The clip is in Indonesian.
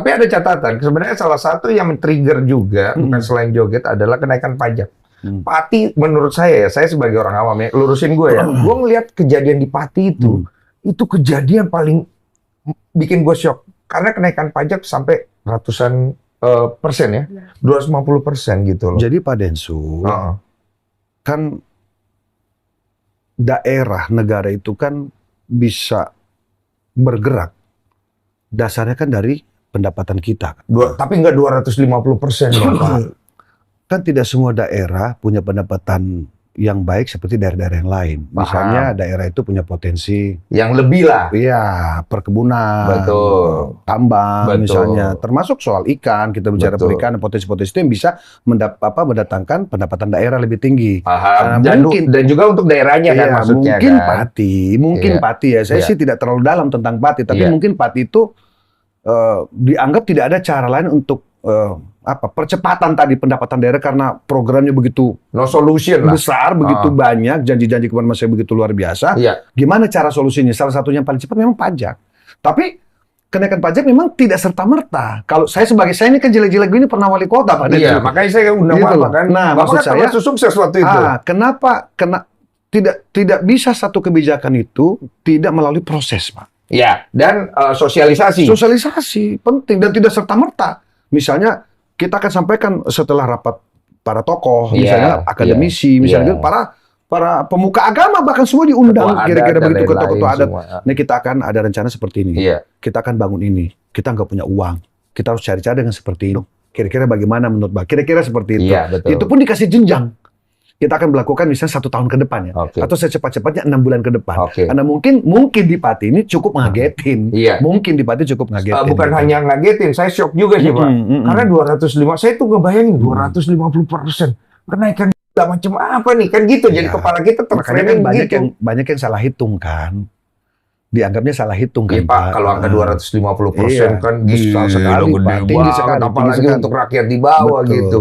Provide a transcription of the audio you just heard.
Tapi ada catatan, sebenarnya salah satu yang men-trigger juga, bukan selain joget, adalah kenaikan pajak. Pati menurut saya sebagai orang awam ya, lurusin gue ya, gue ngeliat kejadian di Pati itu kejadian paling bikin gue shock. Karena kenaikan pajak sampai ratusan persen ya, 250% gitu loh. Jadi Pak Densu, kan daerah negara itu kan bisa bergerak. Dasarnya kan dari pendapatan kita. Tapi nggak 250% loh, Pak. Kan tidak semua daerah punya pendapatan yang baik seperti daerah-daerah yang lain. Misalnya daerah itu punya potensi yang lebih lah. Iya, perkebunan, tambang misalnya. Termasuk soal ikan, kita bicara perikanan, potensi-potensi itu yang bisa mendatangkan pendapatan daerah lebih tinggi. Dan juga untuk daerahnya kan maksudnya mungkin kan. Mungkin Pati ya. Saya sih tidak terlalu dalam tentang Pati, tapi mungkin Pati itu dianggap tidak ada cara lain untuk percepatan tadi pendapatan daerah karena programnya begitu besar, begitu banyak, janji-janji kepada masyarakat begitu luar biasa. Gimana cara solusinya? Salah satunya yang paling cepat memang pajak. Tapi kenaikan pajak memang tidak serta-merta. Kalau saya ini kan jelek-jelek gini pernah wali kota, Pak. Iya, makanya saya undang Bapak kan. Nah, maksud saya sukses waktu itu. Kenapa tidak bisa satu kebijakan itu tidak melalui proses, Pak? Ya, dan sosialisasi. Sosialisasi penting dan tidak serta-merta. Misalnya kita akan sampaikan setelah rapat para tokoh, misalnya akademisi, misalnya para pemuka agama bahkan semua diundang kira-kira begitu, ketua-ketua adat. Nah, kita akan ada rencana seperti ini. Kita akan bangun ini. Kita nggak punya uang. Kita harus cari-cari dengan seperti ini. Kira-kira bagaimana menurut Mbak? Kira-kira seperti itu. Itu pun dikasih jenjang. Kita akan melakukan misalnya 1 tahun ke depan ya, atau secepat-cepatnya 6 bulan ke depan. Karena mungkin di Pati ini cukup ngagetin. Mungkin di Pati cukup ngagetin. Bukan hanya ngagetin, saya shock juga sih Pak. Karena 205, saya tuh ngebayangin 250%. Kenaikan macam apa nih kan gitu. Jadi kepala kita terframing begitu. Banyak yang salah hitung kan. Dianggapnya salah hitung kan, Pak. Kalau angka 250% kan besar sekali, Pak. Tinggi sekali. Apalagi untuk rakyat di bawah gitu.